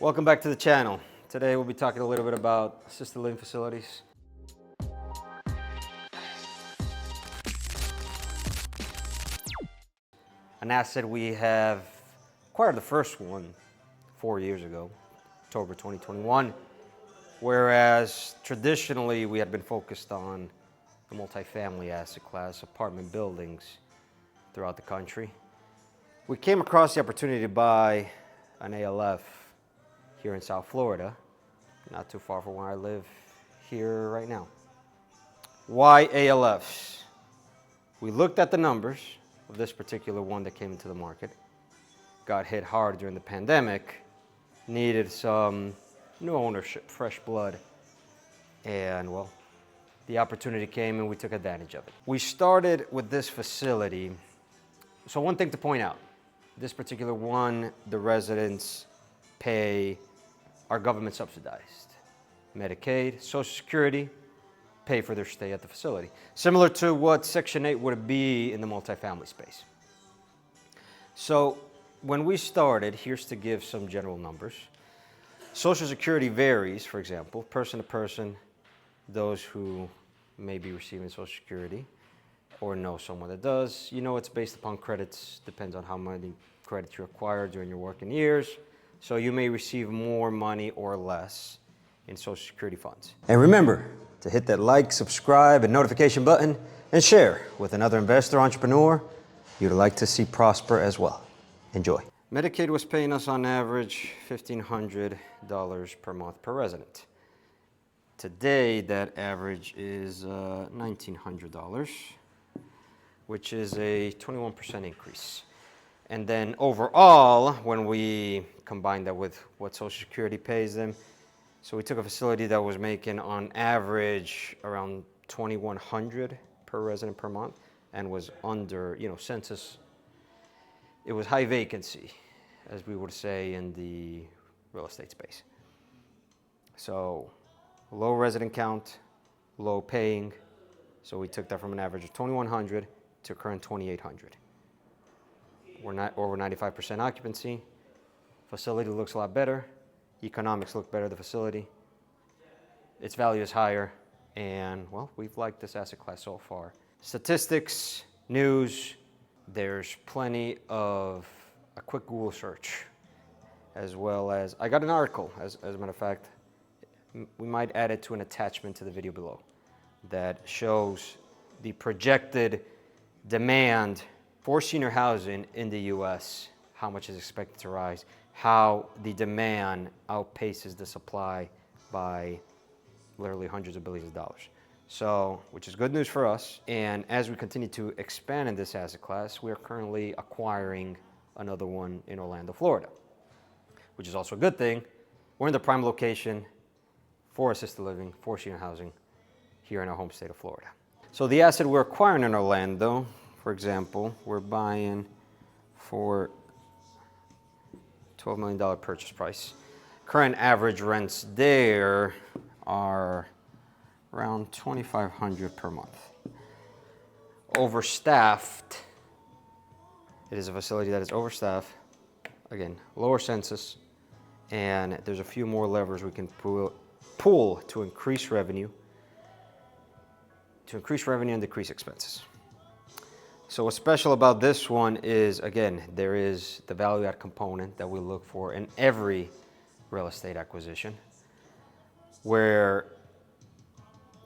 Welcome back to the channel. Today we'll be talking a little bit about assisted living facilities. An asset we have acquired the first one 4 years ago, October 2021, whereas traditionally we had been focused on the multifamily asset class, apartment buildings throughout the country. We came across the opportunity to buy an ALF here in South Florida, not too far from where I live here right now. Why ALFs? We looked at the numbers of this particular one that came into the market, got hit hard during the pandemic, needed some new ownership, fresh blood, and well, the opportunity came and we took advantage of it. We started with this facility. So one thing to point out, this particular one, the residents are government subsidized. Medicaid, Social Security, pay for their stay at the facility. Similar to what Section 8 would be in the multifamily space. So when we started, here's to give some general numbers. Social Security varies, for example, person to person, those who may be receiving Social Security or know someone that does. You know, it's based upon credits, depends on how many credits you acquired during your working years. So you may receive more money or less in Social Security funds. And remember to hit that like, subscribe, and notification button and share with another investor entrepreneur you'd like to see prosper as well. Enjoy. Medicaid was paying us on average $1,500 per month per resident. Today, that average is $1,900, which is a 21% increase. And then overall, when we combine that with what Social Security pays them, so we took a facility that was making on average around $2,100 per resident per month and was under, census. It was high vacancy, as we would say in the real estate space. So low resident count, low paying. So we took that from an average of $2,100 to current $2,800. We're not over 95% occupancy. Facility looks a lot better. Economics look better, the facility. Its value is higher. And well, we've liked this asset class so far. Statistics, news, there's plenty of a quick Google search, as well as, I got an article, as a matter of fact, we might add it to an attachment to the video below, that shows the projected demand for senior housing in the US, how much is expected to rise, how the demand outpaces the supply by literally hundreds of billions of dollars. So, which is good news for us. And as we continue to expand in this asset class, we are currently acquiring another one in Orlando, Florida, which is also a good thing. We're in the prime location for assisted living, for senior housing here in our home state of Florida. So the asset we're acquiring in Orlando, for example, we're buying for $12 million purchase price. Current average rents there are around $2,500 per month. Overstaffed. It is a facility that is overstaffed. Again, lower census, and there's a few more levers we can pull to increase revenue and decrease expenses. So what's special about this one is, again, there is the value add component that we look for in every real estate acquisition, where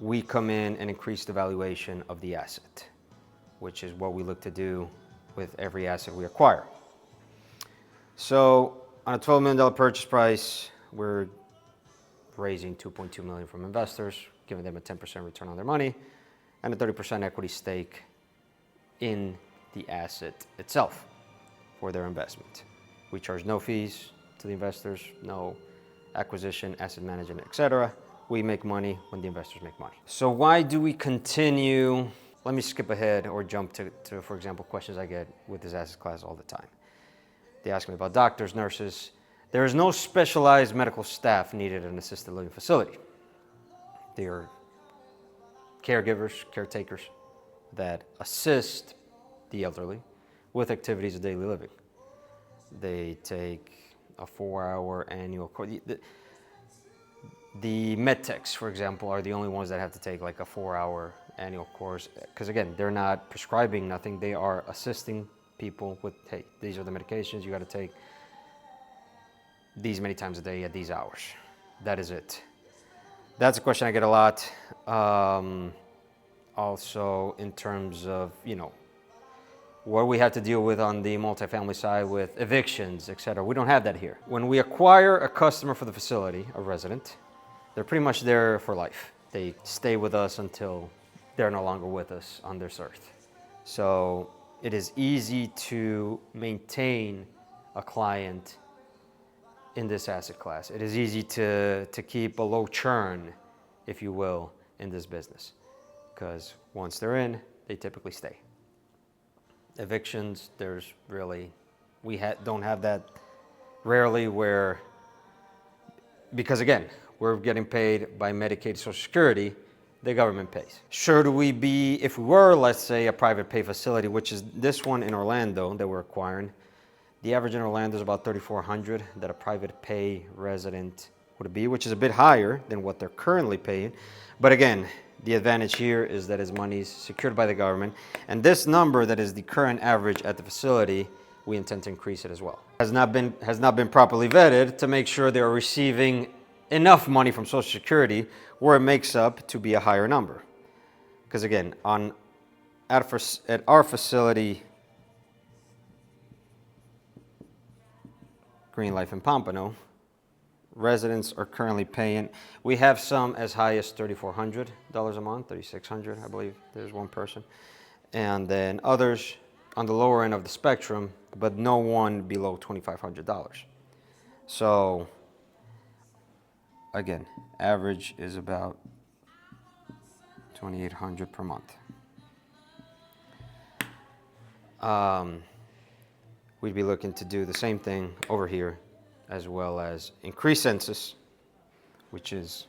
we come in and increase the valuation of the asset, which is what we look to do with every asset we acquire. So on a $12 million purchase price, we're raising $2.2 million from investors, giving them a 10% return on their money and a 30% equity stake in the asset itself for their investment. We charge no fees to the investors, no acquisition, asset management, etc. We make money when the investors make money. So why do we continue? Let me skip ahead or jump to, for example, questions I get with this asset class all the time. They ask me about doctors, nurses. There is no specialized medical staff needed in an assisted living facility. They are caregivers, caretakers that assist the elderly with activities of daily living. They take a 4-hour annual course. The medtechs, for example, are the only ones that have to take like a 4-hour annual course, because again, they're not prescribing nothing. They are assisting people with, hey, these are the medications you got to take these many times a day at these hours. That is it. That's a question I get a lot. Also, in terms of, what we have to deal with on the multifamily side with evictions, etc. We don't have that here. When we acquire a customer for the facility, a resident, they're pretty much there for life. They stay with us until they're no longer with us on this earth. So it is easy to maintain a client in this asset class. It is easy to keep a low churn, if you will, in this business, because once they're in, they typically stay. Evictions, there's really, don't have that rarely where, because again, we're getting paid by Medicaid, Social Security, the government pays. Should we be, if we were, let's say, a private pay facility, which is this one in Orlando that we're acquiring, the average in Orlando is about $3,400 that a private pay resident would be, which is a bit higher than what they're currently paying. But again, the advantage here is that his money is secured by the government. And this number that is the current average at the facility, we intend to increase it as well. Has not been properly vetted to make sure they are receiving enough money from Social Security where it makes up to be a higher number. Because again, at our facility, Green Life in Pompano, residents are currently paying, we have some as high as $3,400 a month, $3,600, I believe there's one person. And then others on the lower end of the spectrum, but no one below $2,500. So again, average is about $2,800 per month. We'd be looking to do the same thing over here, as well as increase census, which is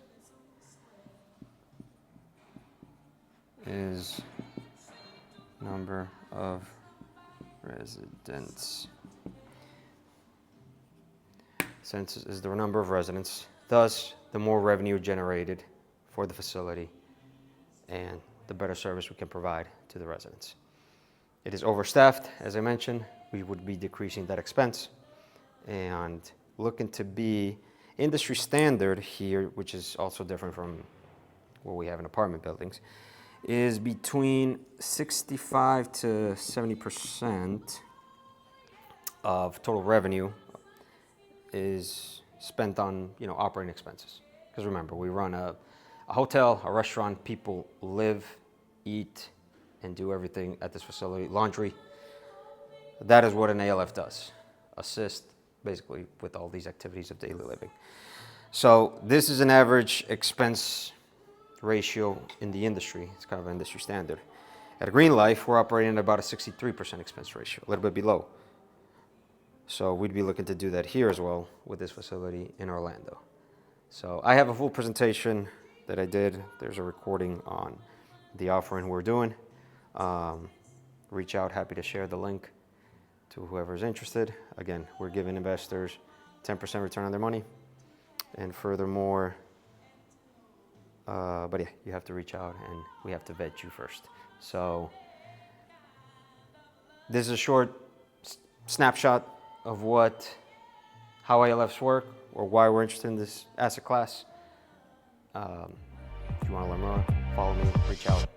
number of residents. Census is the number of residents. Thus, the more revenue generated for the facility and the better service we can provide to the residents. It is overstaffed, as I mentioned. We would be decreasing that expense and looking to be industry standard here, which is also different from what we have in apartment buildings, is between 65 to 70% of total revenue is spent on operating expenses. Because remember, we run a hotel, a restaurant. People live, eat, and do everything at this facility. Laundry. That is what an ALF does. Assist basically with all these activities of daily living. So this is an average expense ratio in the industry. It's kind of an industry standard. At Green Life, we're operating at about a 63% expense ratio, a little bit below. So we'd be looking to do that here as well with this facility in Orlando. So I have a full presentation that I did. There's a recording on the offering we're doing. Reach out, happy to share the link to whoever's interested. Again, we're giving investors 10% return on their money. And furthermore, but yeah, you have to reach out and we have to vet you first. So this is a short snapshot of how ALFs work or why we're interested in this asset class. If you want to learn more, follow me, reach out.